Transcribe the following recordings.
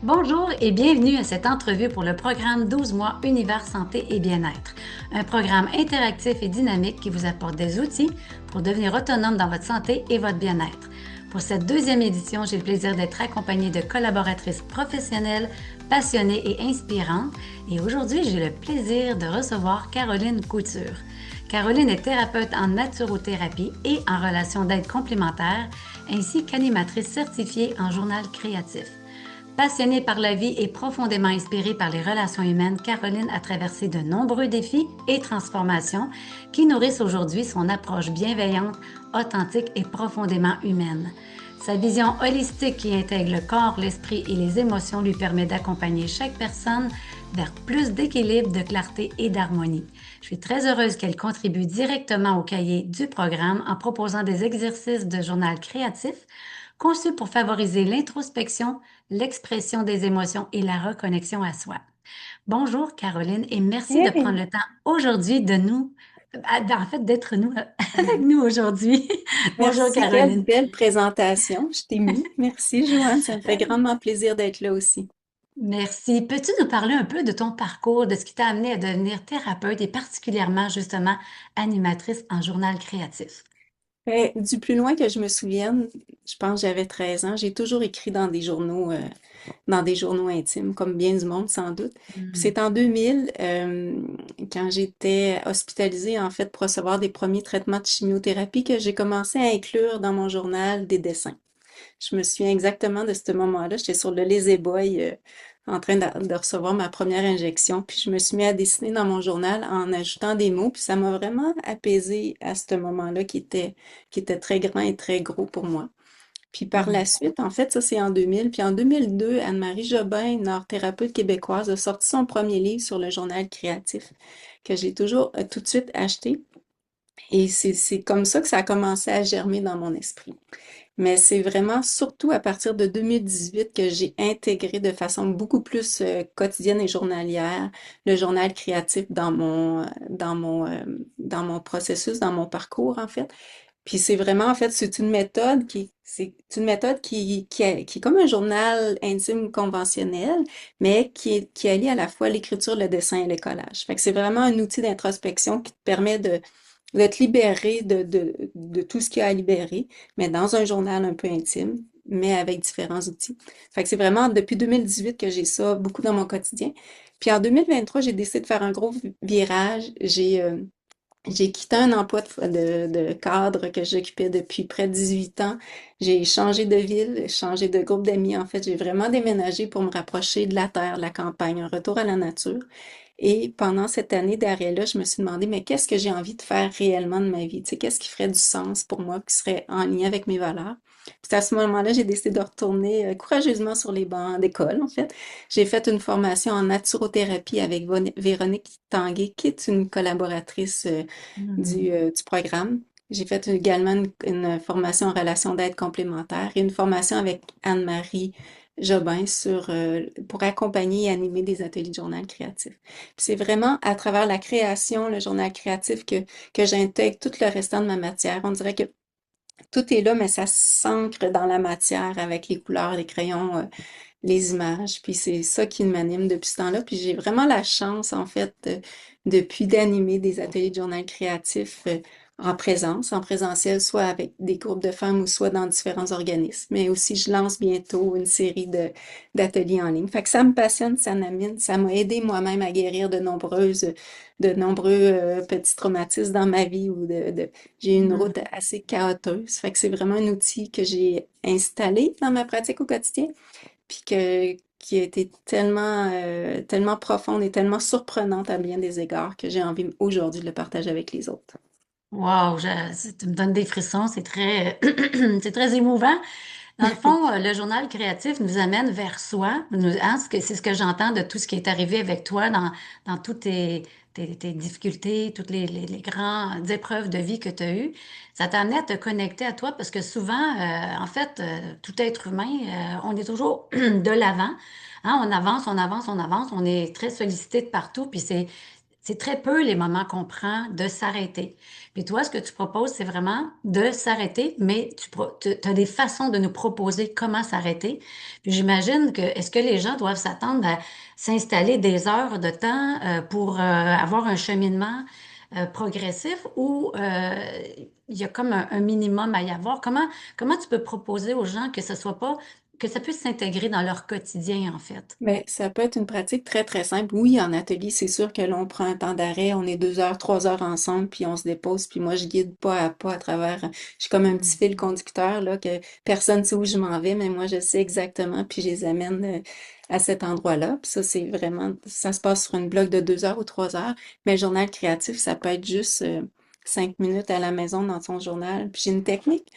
Bonjour et bienvenue à cette entrevue pour le programme 12 mois Univers Santé et Bien-être. Un programme interactif et dynamique qui vous apporte des outils pour devenir autonome dans votre santé et votre bien-être. Pour cette deuxième édition, j'ai le plaisir d'être accompagnée de collaboratrices professionnelles, passionnées et inspirantes. Et aujourd'hui, j'ai le plaisir de recevoir Caroline Couture. Caroline est thérapeute en naturothérapie et en relations d'aide complémentaire, ainsi qu'animatrice certifiée en journal créatif. Passionnée par la vie et profondément inspirée par les relations humaines, Caroline a traversé de nombreux défis et transformations qui nourrissent aujourd'hui son approche bienveillante, authentique et profondément humaine. Sa vision holistique qui intègre le corps, l'esprit et les émotions lui permet d'accompagner chaque personne vers plus d'équilibre, de clarté et d'harmonie. Je suis très heureuse qu'elle contribue directement au cahier du programme en proposant des exercices de journal créatif conçus pour favoriser l'introspection, l'expression des émotions et la reconnexion à soi. Bonjour Caroline et merci de prendre Hey! le temps aujourd'hui d'être nous avec nous aujourd'hui. Bonjour Merci, quelle Caroline. belle présentation. Je t'ai mis. Merci, Joanne. Ça me fait grandement plaisir d'être là aussi. Merci. Peux-tu nous parler un peu de ton parcours, de ce qui t'a amené à devenir thérapeute et particulièrement justement animatrice en journal créatif? Du plus loin que je me souvienne, je pense que j'avais 13 ans, j'ai toujours écrit dans des journaux intimes, comme bien du monde sans doute. Puis Hmm. c'est en 2000, quand j'étais hospitalisée en fait pour recevoir des premiers traitements de chimiothérapie, que j'ai commencé à inclure dans mon journal des dessins. Je me souviens exactement de ce moment-là. J'étais sur le Lazy Boy en train de recevoir ma première injection. Puis je me suis mis à dessiner dans mon journal en ajoutant des mots. Puis ça m'a vraiment apaisée à ce moment-là qui était très grand et très gros pour moi. Puis par la Hmm. suite, en fait, ça c'est en 2000. Puis en 2002, Anne-Marie Jobin, une art-thérapeute québécoise, a sorti son premier livre sur le journal créatif que j'ai toujours tout de suite acheté. Et c'est comme ça que ça a commencé à germer dans mon esprit. Mais c'est vraiment surtout à partir de 2018 que j'ai intégré de façon beaucoup plus quotidienne et journalière le journal créatif dans mon processus, dans mon parcours en fait. Puis c'est vraiment en fait c'est une méthode c'est une méthode qui est comme un journal intime conventionnel, mais qui allie à la fois l'écriture, le dessin et le collage. Fait que c'est vraiment un outil d'introspection qui te permet de te libérer de tout ce qu'il y a à libérer, mais dans un journal un peu intime, mais avec différents outils. Fait que c'est vraiment depuis 2018 que j'ai ça beaucoup dans mon quotidien. Puis en 2023, j'ai décidé de faire un gros virage. J'ai quitté un emploi de cadre que j'occupais depuis près de 18 ans. J'ai changé de ville, changé de groupe d'amis. En fait, j'ai vraiment déménagé pour me rapprocher de la terre, de la campagne, un retour à la nature. Et pendant cette année d'arrêt-là, je me suis demandé, mais qu'est-ce que j'ai envie de faire réellement de ma vie? Tu sais, qu'est-ce qui ferait du sens pour moi, qui serait en lien avec mes valeurs? Puis à ce moment-là, j'ai décidé de retourner courageusement sur les bancs d'école, en fait. J'ai fait une formation en naturothérapie avec Véronique Tanguay, qui est une collaboratrice Hmm. du programme. J'ai fait également une formation en relation d'aide complémentaire et une formation avec Anne-Marie Jobin pour accompagner et animer des ateliers de journal créatif. Puis c'est vraiment à travers la création, le journal créatif, que j'intègre tout le restant de ma matière. On dirait que tout est là, mais ça s'ancre dans la matière avec les couleurs, les crayons, les images. Puis c'est ça qui m'anime depuis ce temps-là. Puis j'ai vraiment la chance, en fait, depuis d'animer des ateliers de journal créatif en présence, en présentiel, soit avec des groupes de femmes ou soit dans différents organismes. Mais aussi, je lance bientôt une série d'ateliers en ligne. Fait que ça me passionne, ça m'amène, ça m'a aidé moi-même à guérir de nombreux petits traumatismes dans ma vie j'ai eu une Hmm. route assez chaotique. Fait que c'est vraiment un outil que j'ai installé dans ma pratique au quotidien puis qui a été tellement profonde et tellement surprenante à bien des égards que j'ai envie aujourd'hui de le partager avec les autres. Wow, tu me donnes des frissons, c'est très, c'est très émouvant. Dans le fond, le journal créatif nous amène vers soi. C'est ce que j'entends de tout ce qui est arrivé avec toi dans toutes tes difficultés, toutes les grandes épreuves de vie que tu as eues. Ça t'a amené à te connecter à toi parce que souvent, en fait, tout être humain, on est toujours de l'avant. Hein, on avance, on avance, on avance. On est très sollicité de partout. Puis c'est très peu les moments qu'on prend de s'arrêter. Puis toi, ce que tu proposes, c'est vraiment de s'arrêter, mais tu as des façons de nous proposer comment s'arrêter. Puis j'imagine que, est-ce que les gens doivent s'attendre à s'installer des heures de temps pour avoir un cheminement progressif ou il y a comme un minimum à y avoir? Comment tu peux proposer aux gens que ce soit pas, que ça puisse s'intégrer dans leur quotidien, en fait? Mais ça peut être une pratique très, très simple. Oui, en atelier, c'est sûr que là, on prend un temps d'arrêt, on est 2 heures, 3 heures ensemble, puis on se dépose, puis moi, je guide pas à travers. Je suis comme un petit fil conducteur, là, que personne ne sait où je m'en vais, mais moi, je sais exactement, puis je les amène à cet endroit-là. Puis ça, c'est vraiment, ça se passe sur une bloc de 2 heures ou 3 heures. Mais le journal créatif, ça peut être juste 5 minutes à la maison dans son journal. Puis j'ai une technique.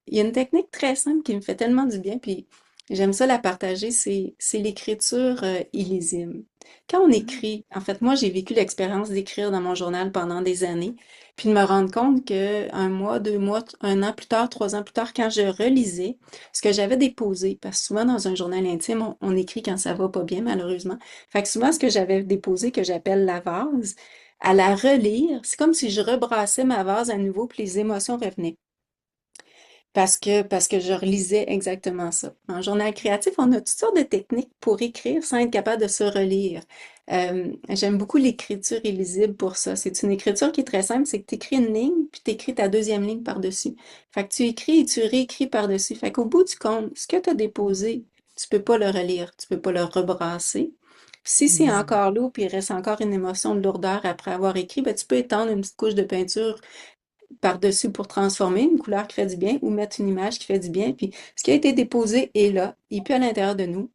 Il y a une technique très simple qui me fait tellement du bien, puis j'aime ça la partager, c'est l'écriture illisible. Quand on écrit, en fait, moi j'ai vécu l'expérience d'écrire dans mon journal pendant des années, puis de me rendre compte que un mois, 2 mois, un an plus tard, 3 ans plus tard, quand je relisais ce que j'avais déposé, parce que souvent dans un journal intime, on écrit quand ça va pas bien, malheureusement. Fait que souvent ce que j'avais déposé, que j'appelle la vase, à la relire, c'est comme si je rebrassais ma vase à nouveau, puis les émotions revenaient. Parce que je relisais exactement ça. En journal créatif, on a toutes sortes de techniques pour écrire sans être capable de se relire. J'aime beaucoup l'écriture illisible pour ça. C'est une écriture qui est très simple, c'est que tu écris une ligne, puis tu écris ta deuxième ligne par-dessus. Fait que tu écris et tu réécris par-dessus. Fait qu'au bout du compte, ce que tu as déposé, tu peux pas le relire, tu peux pas le rebrasser. Si c'est Mhm. encore lourd, puis il reste encore une émotion de lourdeur après avoir écrit, ben, tu peux étendre une petite couche de peinture par-dessus pour transformer une couleur qui fait du bien ou mettre une image qui fait du bien. Puis ce qui a été déposé est là, il est plus à l'intérieur de nous.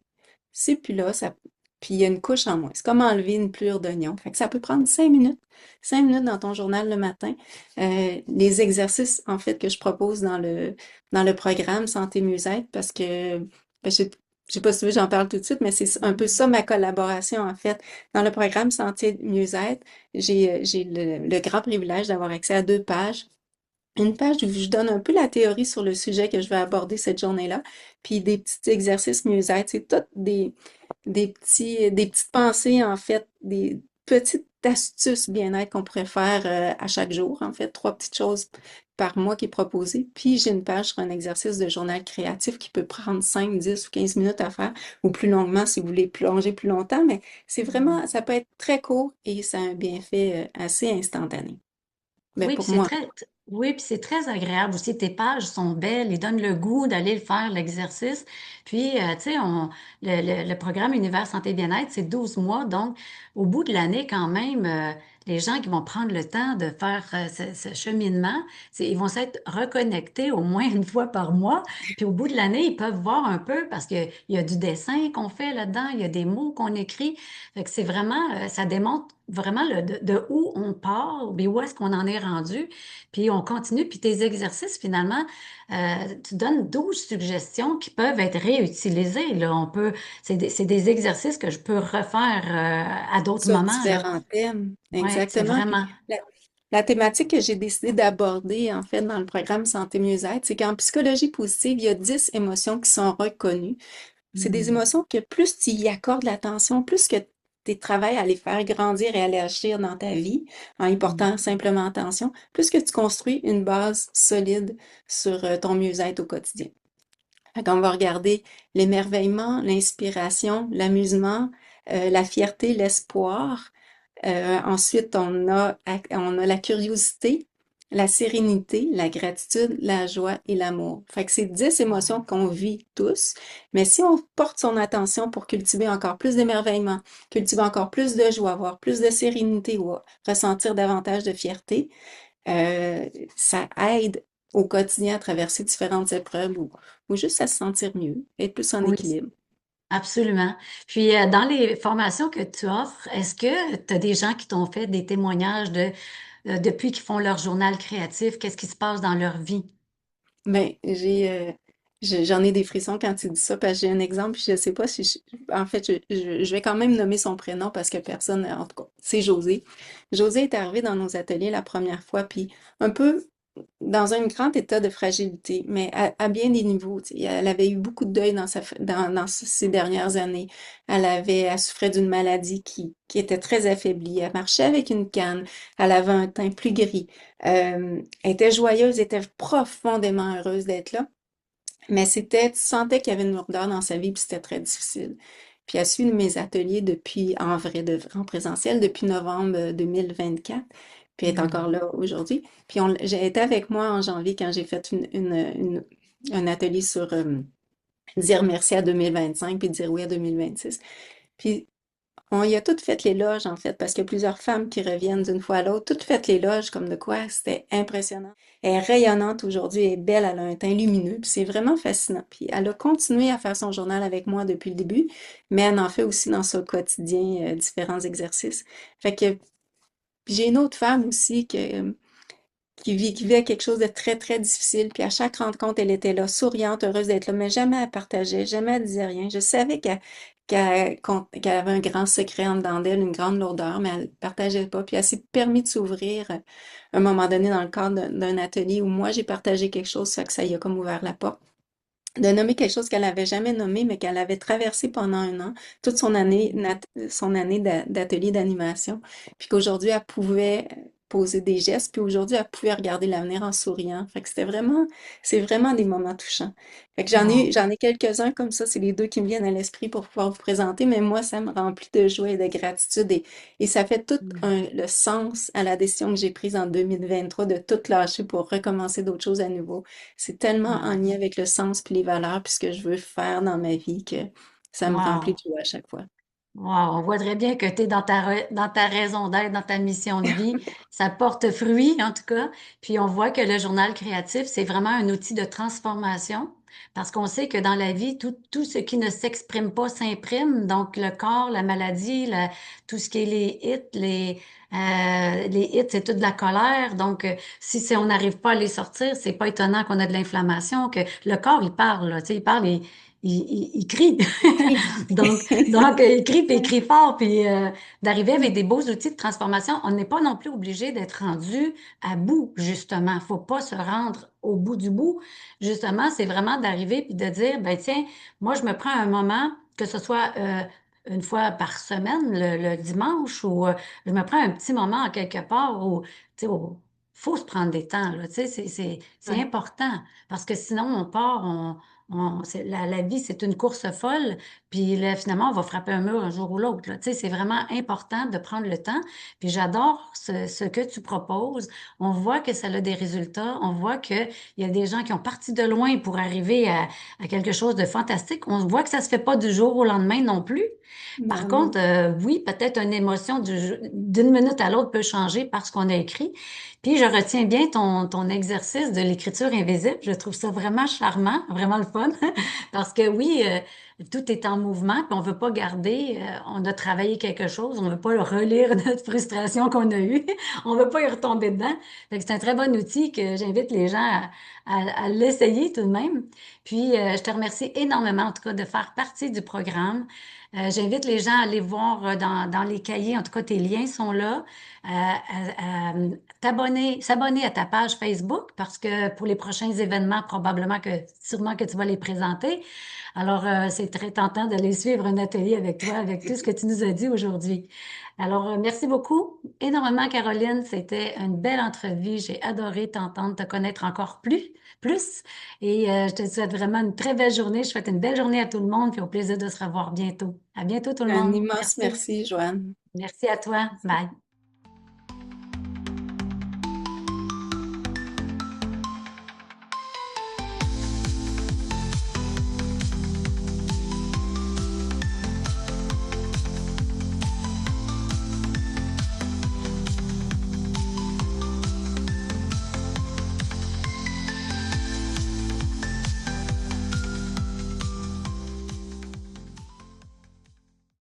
C'est plus là, puis il y a une couche en moins. C'est comme enlever une pelure d'oignon. Fait que ça peut prendre 5 minutes. 5 minutes dans ton journal le matin. Les exercices, en fait, que je propose dans le programme Santé Mieux-être, parce que je sais pas si tu veux, j'en parle tout de suite, mais c'est un peu ça ma collaboration, en fait. Dans le programme Santé Mieux-être, j'ai le grand privilège d'avoir accès à 2 pages. Une page où je donne un peu la théorie sur le sujet que je vais aborder cette journée-là, puis des petits exercices mieux-être. C'est toutes des petites pensées, en fait, des petites astuces bien-être qu'on pourrait faire à chaque jour, en fait, 3 petites choses par mois qui est proposée. Puis j'ai une page sur un exercice de journal créatif qui peut prendre 5, 10 ou 15 minutes à faire, ou plus longuement si vous voulez plonger plus longtemps, mais c'est Mhm. vraiment, ça peut être très court et ça a un bienfait assez instantané. Ben Oui, puis pour moi. oui, puis c'est très agréable aussi. Tes pages sont belles, ils donnent le goût d'aller le faire, l'exercice. Puis, tu sais, le programme Univers Santé Bien-être, c'est 12 mois. Donc, au bout de l'année, quand même, les gens qui vont prendre le temps de faire ce cheminement, ils vont s'être reconnectés au moins une fois par mois. Puis, au bout de l'année, ils peuvent voir un peu parce qu'il y a du dessin qu'on fait là-dedans, il y a des mots qu'on écrit. Fait que c'est vraiment, ça démontre vraiment de où on part, mais où est-ce qu'on en est rendu, puis on continue, puis tes exercices, finalement, tu donnes 12 suggestions qui peuvent être réutilisées, là. C'est des exercices que je peux refaire à d'autres Sur moments, là. différents thèmes, Ouais, c'est exactement. Puis vraiment. la thématique que j'ai décidé d'aborder, en fait, dans le programme Santé Mieux-être, c'est qu'en psychologie positive, il y a 10 émotions qui sont reconnues. C'est des Hmm. émotions que plus tu y accordes l'attention, plus que tu travailles à les faire grandir et à les agir dans ta vie, en y Hmm. portant simplement attention, plus que tu construis une base solide sur ton mieux-être au quotidien. Fait qu'on va regarder l'émerveillement, l'inspiration, l'amusement, la fierté, l'espoir. Ensuite, on a la curiosité, la sérénité, la gratitude, la joie et l'amour. Fait que c'est 10 émotions qu'on vit tous, mais si on porte son attention pour cultiver encore plus d'émerveillement, cultiver encore plus de joie, avoir plus de sérénité ou ressentir davantage de fierté, ça aide au quotidien à traverser différentes épreuves ou juste à se sentir mieux, être plus en Oui, équilibre. absolument. Puis, dans les formations que tu offres, est-ce que tu as des gens qui t'ont fait des témoignages depuis qu'ils font leur journal créatif, qu'est-ce qui se passe dans leur vie? Ben, j'en ai des frissons quand tu dis ça, parce que j'ai un exemple, puis je sais pas si en fait, je vais quand même nommer son prénom parce que personne, en tout cas, c'est José. José est arrivé dans nos ateliers la première fois, puis un peu, dans un grand état de fragilité, mais à bien des niveaux. Tu sais. Elle avait eu beaucoup de deuil dans ces dernières années. Elle souffrait d'une maladie qui était très affaiblie. Elle marchait avec une canne. Elle avait un teint plus gris. Elle était joyeuse, elle était profondément heureuse d'être là. Mais tu sentais qu'il y avait une lourdeur dans sa vie, puis c'était très difficile. Puis elle suit mes ateliers depuis, en vrai de vrai, en présentiel, depuis novembre 2024. Puis elle est encore Hmm. là aujourd'hui. Puis j'ai été avec moi en janvier quand j'ai fait un atelier sur dire merci à 2025 puis dire oui à 2026. Puis on y a toutes fait l'éloge, en fait, parce qu'il y a plusieurs femmes qui reviennent d'une fois à l'autre, toutes faites l'éloge, comme de quoi c'était impressionnant. Elle est rayonnante aujourd'hui, elle est belle, elle a un teint lumineux, puis c'est vraiment fascinant. Puis elle a continué à faire son journal avec moi depuis le début, mais elle en fait aussi dans son quotidien, différents exercices. Fait que j'ai une autre femme aussi qui vivait quelque chose de très, très difficile. Puis à chaque rencontre, elle était là, souriante, heureuse d'être là, mais jamais elle partageait, jamais elle disait rien. Je savais qu'elle avait un grand secret en dedans d'elle, une grande lourdeur, mais elle partageait pas. Puis elle s'est permis de s'ouvrir à un moment donné dans le cadre d'un atelier où moi j'ai partagé quelque chose, ça y a comme ouvert la porte de nommer quelque chose qu'elle n'avait jamais nommé, mais qu'elle avait traversé pendant un an, toute son année d'atelier d'animation, puis qu'aujourd'hui, elle pouvait poser des gestes, puis aujourd'hui, elle pouvait regarder l'avenir en souriant. Fait que c'est vraiment des moments touchants. Fait que Wow. j'en ai quelques-uns comme ça, c'est les deux qui me viennent à l'esprit pour pouvoir vous présenter, mais moi, ça me remplit de joie et de gratitude et ça fait le sens à la décision que j'ai prise en 2023 de tout lâcher pour recommencer d'autres choses à nouveau. C'est tellement en Hmm. lien avec le sens puis les valeurs puis ce que je veux faire dans ma vie que ça me remplit Wow. de joie à chaque fois. Wow, on voit très bien que tu es dans dans ta raison d'être, dans ta mission de vie. Ça porte fruit, en tout cas. Puis on voit que le journal créatif, c'est vraiment un outil de transformation parce qu'on sait que dans la vie, tout ce qui ne s'exprime pas s'imprime. Donc le corps, la maladie, tout ce qui est les hits, c'est toute de la colère. Donc si on n'arrive pas à les sortir, c'est pas étonnant qu'on a de l'inflammation, que le corps, il parle, là, tu sais, il parle, il crie. Donc, écrit puis écrit fort, puis d'arriver avec des beaux outils de transformation. On n'est pas non plus obligé d'être rendu à bout, justement. Faut pas se rendre au bout du bout. Justement, c'est vraiment d'arriver puis de dire, ben tiens, moi, je me prends un moment, que ce soit une fois par semaine, le dimanche, ou je me prends un petit moment en quelque part où, tu sais, faut se prendre des temps, là, tu sais, c'est Ouais. important, parce que sinon, on part, la vie, c'est une course folle, puis là, finalement, on va frapper un mur un jour ou l'autre, là. Tu sais, c'est vraiment important de prendre le temps. Puis j'adore ce que tu proposes. On voit que ça a des résultats. On voit qu'il y a des gens qui ont parti de loin pour arriver à quelque chose de fantastique. On voit que ça se fait pas du jour au lendemain non plus. Par Ben contre, non. oui, peut-être une émotion d'une minute à l'autre peut changer parce qu'on a écrit. Puis je retiens bien ton exercice de l'écriture invisible. Je trouve ça vraiment charmant, vraiment le fun. Parce que oui, tout est en mouvement, puis on veut pas garder, on a travaillé quelque chose, on veut pas le relire notre frustration qu'on a eue, on veut pas y retomber dedans. Fait que c'est un très bon outil que j'invite les gens à l'essayer tout de même. Puis je te remercie énormément en tout cas de faire partie du programme. J'invite les gens à aller voir dans les cahiers, en tout cas tes liens sont là, s'abonner à ta page Facebook parce que pour les prochains événements, probablement que sûrement que tu vas les présenter. Alors, c'est très tentant d'aller suivre un atelier avec toi, avec tout ce que tu nous as dit aujourd'hui. Alors, merci beaucoup énormément, Caroline. C'était une belle entrevue. J'ai adoré t'entendre, te connaître encore plus. Et je te souhaite vraiment une très belle journée. Je souhaite une belle journée à tout le monde, puis au plaisir de se revoir bientôt. À bientôt, tout le Un monde. immense Merci. merci, Joanne. Merci à toi. Bye.